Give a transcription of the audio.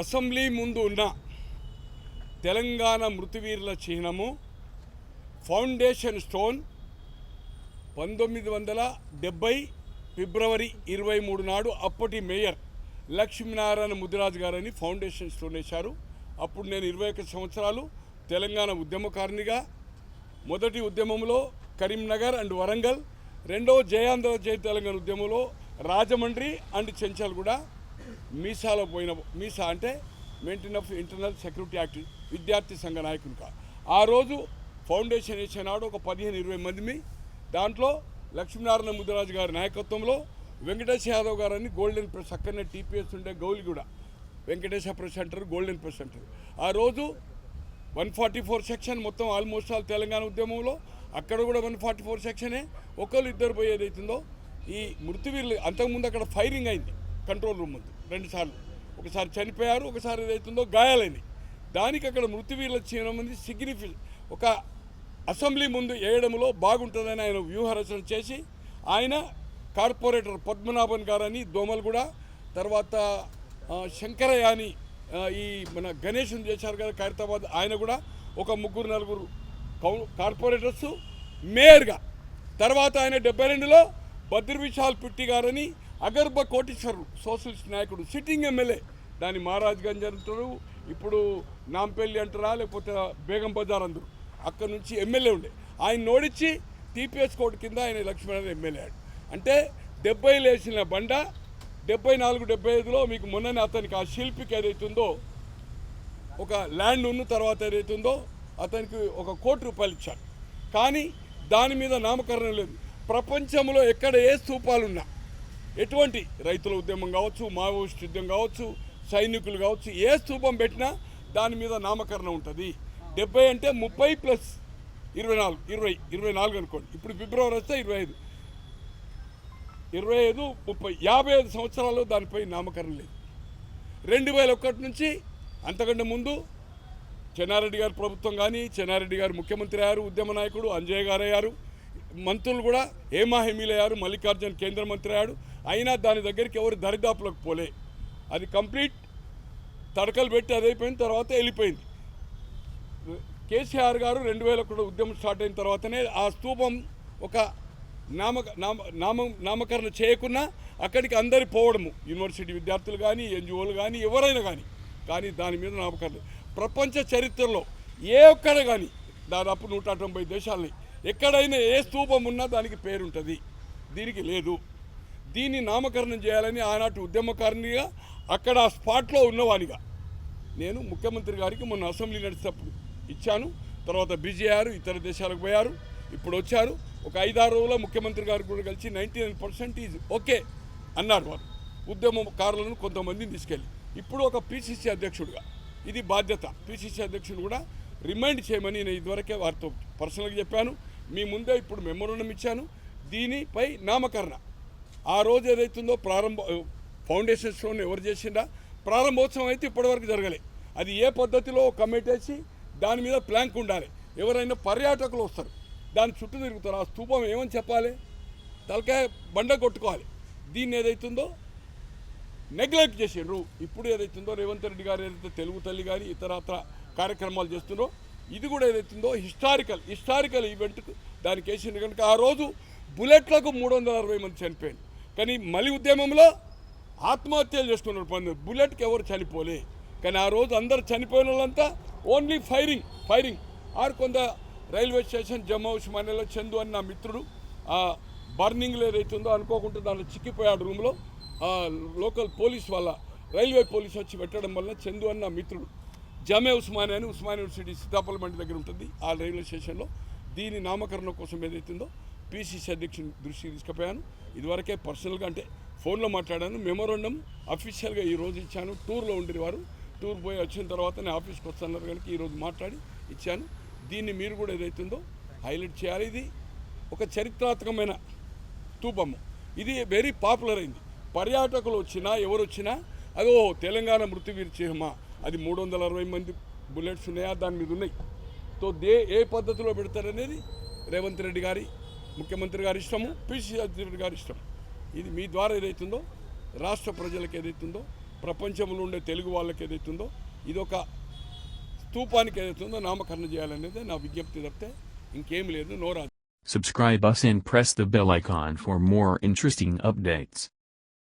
Assembly ముందు ఉన్న Telangana మృతివీరుల చిహ్నము foundation stone 1970 ఫిబ్రవరి 23 నాడు అప్పటి మేయర్ లక్ష్మీనారాయణ ముదిరాజు గారని ఫౌండేషన్ స్టోన్ వేశారు. అప్పుడు నేను 21 సంవత్సరాలు తెలంగాణ ఉద్యమకారినిగా మొదటి ఉద్యమంలో కరీంనగర్ అండ్ వరంగల్, రెండో జయాంధ్ర జై తెలంగాణ ఉద్యమంలో రాజమండ్రి అండ్ చెంచల్గూడ మీసాలో పోయిన మీసా అంటే maintain of internal security act విద్యార్థి సంఘ నాయకునిగా ఆ రోజు ఫౌండేషన్ వేసినాడు. ఒక 15-20 మంది, దాంట్లో లక్ష్మీనారాయణ ముదిరాజు గారి నాయకత్వంలో వెంకటేష్ యాదవ్ గారని గోల్డెన్ ప్రెస్ అక్కడనే టీపీఎస్ ఉండే Gowliguda Venkatesha press centre, golden press centre. ఆ రోజు 144 సెక్షన్ మొత్తం ఆల్మోస్ట్ ఆల్ తెలంగాణ ఉద్యమంలో అక్కడ కూడా 144 సెక్షనే. ఒకళ్ళు ఇద్దరు పోయేది అవుతుందో ఈ మృతివీరులు అంతకుముందు అక్కడ ఫైరింగ్ అయింది కంట్రోల్ రూమ్ ముందు 2 సార్లు. ఒకసారి చనిపోయారు, ఒకసారి ఏదైతుందో గాయాలైనవి. దానికి అక్కడ మృతివీరుల చిహ్నం మంది సిగ్నిఫికెంట్ ఒక అసెంబ్లీ ముందు వేయడంలో బాగుంటుందని ఆయన వ్యూహరచన చేసి ఆయన కార్పొరేటర్ పద్మనాభన్ గారని దోమలగూడ, తర్వాత శంకరయ్య అని ఈ మన గణేష్ని చేశారు కదా ఖైరతాబాద్, ఆయన కూడా ఒక 3-4 కార్పొరేటర్స్ మేయర్గా. తర్వాత ఆయన 72లో బద్రి విశాల్ పిట్టి గారని అగర్భ కోటీశ్వరుడు సోషలిస్ట్ నాయకుడు సిట్టింగ్ ఎమ్మెల్యే, దాని మహారాజ్గంజ్ అంటారు, ఇప్పుడు నాంపల్లి అంటారా లేకపోతే బేగం బజార్ అందరు, అక్కడ నుంచి ఎమ్మెల్యే ఉండే. ఆయన ఓడించి టీపీఎస్ కోర్టు కింద ఆయన లక్ష్మీనారాయణ ఎమ్మెల్యే అయ్యాడు. అంటే 70 వేసిన బండ 74-75లో మీకు మొన్ననే అతనికి ఆ శిల్పికి ఏదైతుందో ఒక ల్యాండ్ ఉన్న తర్వాత ఏదైతుందో అతనికి ఒక ₹1 కోటి ఇచ్చారు. కానీ దాని మీద నామకరణం లేదు. ప్రపంచంలో ఎక్కడ ఏ స్తూపాలున్నా, ఎటువంటి రైతుల ఉద్యమం కావచ్చు, మావోయిస్ట్ ఉద్యమం కావచ్చు, సైనికులు కావచ్చు, ఏ స్తూపం పెట్టినా దాని మీద నామకరణం ఉంటుంది. 70 అంటే 30 ప్లస్ 24 అనుకోండి. ఇప్పుడు ఫిబ్రవరి వస్తే 25, 30, 55 సంవత్సరాలు దానిపై నామకరణం లేదు. 2001 నుంచి అంతకంటే ముందు చెన్నారెడ్డి గారి ప్రభుత్వం కానీ, చెన్నారెడ్డి గారు ముఖ్యమంత్రి అయ్యారు, ఉద్యమ నాయకుడు అంజయ్య గారు అయ్యారు, మంత్రులు కూడా హేమా హెమీలు అయ్యారు, మల్లికార్జున్ కేంద్ర మంత్రి అయ్యాడు. అయినా దాని దగ్గరికి ఎవరు దరిదాపులకు పోలే. అది కంప్లీట్ తడకలు పెట్టి అదైపోయిన తర్వాత వెళ్ళిపోయింది. కేసీఆర్ గారు 2001 ఉద్యమం స్టార్ట్ అయిన తర్వాతనే ఆ స్తూపం ఒక నామకరణ చేయకున్నా అక్కడికి అందరి పోవడము, యూనివర్సిటీ విద్యార్థులు కానీ, ఎన్జిఓలు కానీ, ఎవరైనా కానీ దాని మీద నామకరణ. ప్రపంచ చరిత్రలో ఏ ఒక్కడ కానీ దాదాపు 190 దేశాలని ఎక్కడైనా ఏ స్తూపం ఉన్నా దానికి పేరుంటుంది, దీనికి లేదు. దీన్ని నామకరణం చేయాలని ఆనాటి ఉద్యమకారినిగా అక్కడ ఆ స్పాట్లో ఉన్నవానిగా నేను ముఖ్యమంత్రి గారికి మొన్న అసెంబ్లీ నడిచేటప్పుడు ఇచ్చాను. తర్వాత బిజీ అయ్యారు, ఇతర దేశాలకు పోయారు, ఇప్పుడు వచ్చారు. ఒక 5-6 రోజుల్లో ముఖ్యమంత్రి గారు కూడా కలిసి 99% ఈజ్ ఓకే అన్నారు. వారు ఉద్యమకారులను కొంతమందిని తీసుకెళ్ళి ఇప్పుడు ఒక పిసిసి అధ్యక్షుడిగా ఇది బాధ్యత. పిసిసి అధ్యక్షుడు కూడా రిమైండ్ చేయమని నేను ఇదివరకే వారితో పర్సనల్గా చెప్పాను. మీ ముందే ఇప్పుడు మెమోరండం ఇచ్చాను. దీనిపై నామకరణ ఆ రోజు ఏదైతుందో ఫౌండేషన్ స్టోన్ ఎవరు చేసిందా ప్రారంభోత్సవం అయితే ఇప్పటివరకు జరగలే. అది ఏ పద్ధతిలో కమిటీ వేసి దాని మీద ప్లాంక్ ఉండాలి. ఎవరైనా పర్యాటకులు వస్తారు, దాని చుట్టూ తిరుగుతారు, ఆ స్తూపం ఏమని చెప్పాలి, తలకాయ బండ కొట్టుకోవాలి. దీన్ని ఏదైతుందో నెగ్లెక్ట్ చేసిండ్రు. ఇప్పుడు ఏదైతుందో రేవంత్ రెడ్డి గారు ఏదైతే తెలుగు తల్లి కానీ ఇతరత్ర కార్యక్రమాలు చేస్తున్నారో ఇది కూడా ఏదైతుందో హిస్టారికల్ ఈవెంట్కు దానికి వేసింది కనుక ఆ రోజు బుల్లెట్లకు 360 మంది చనిపోయారు. కానీ మళ్ళీ ఉద్యమంలో ఆత్మహత్యలు చేసుకున్నారు. బుల్లెట్కి ఎవరు చనిపోలే. కానీ ఆ రోజు అందరు చనిపోయిన వాళ్ళంతా ఓన్లీ ఫైరింగ్ ఆర్ కొంత రైల్వే స్టేషన్ జమ్మూ ఉస్మానియాలో చందు అని నా మిత్రుడు ఆ బర్నింగ్లో ఏదైతుందో అనుకోకుండా దాంట్లో చిక్కిపోయాడు రూమ్లో. లోకల్ పోలీస్ వాళ్ళ రైల్వే పోలీస్ వచ్చి పెట్టడం వల్ల చందు అని నా మిత్రుడు జమే ఉస్మానియా అని ఉస్మానియా యూనివర్సిటీ సీతాపల్ మండి దగ్గర ఉంటుంది ఆ రైల్వే స్టేషన్లో. దీని నామకరణం కోసం ఏదైతుందో పిసిసి అధ్యక్షుని దృష్టికి తీసుకుపోయాను. ఇదివరకే పర్సనల్గా అంటే ఫోన్లో మాట్లాడాను. మెమోరండం అఫీషియల్గా ఈరోజు ఇచ్చాను. టూర్లో ఉండే వారు టూర్ పోయి వచ్చిన తర్వాత నేను ఆఫీస్కి వస్తున్నారు కనుక ఈరోజు మాట్లాడి ఇచ్చాను. దీన్ని మీరు కూడా ఏదైతుందో హైలైట్ చేయాలి. ఇది ఒక చరిత్రాత్మకమైన స్తూపము. ఇది వెరీ పాపులర్ అయింది. పర్యాటకులు వచ్చినా ఎవరు వచ్చినా అదో తెలంగాణ మృతివీర చిహ్నమా, అది 360 మంది బుల్లెట్స్ ఉన్నాయా దాని మీద ఉన్నాయి. తో ఏ పద్ధతిలో పెడతారనేది రేవంత్ రెడ్డి గారి ముఖ్యమంత్రి గారి ఇష్టము, పిసిసి అధ్యక్షుడి గారి ఇష్టం. ఇది మీ ద్వారా ఏదైతుందో రాష్ట్ర ప్రజలకు ఏదైతుందో ప్రపంచంలో ఉండే తెలుగు వాళ్ళకి ఏదైతుందో ఇదొక స్తూపానికి ఏదైతుందో నామకరణం చేయాలనేది నా విజ్ఞప్తి తప్పితే ఇంకేం లేదు. నోరా. Subscribe us and press the bell icon for more interesting updates.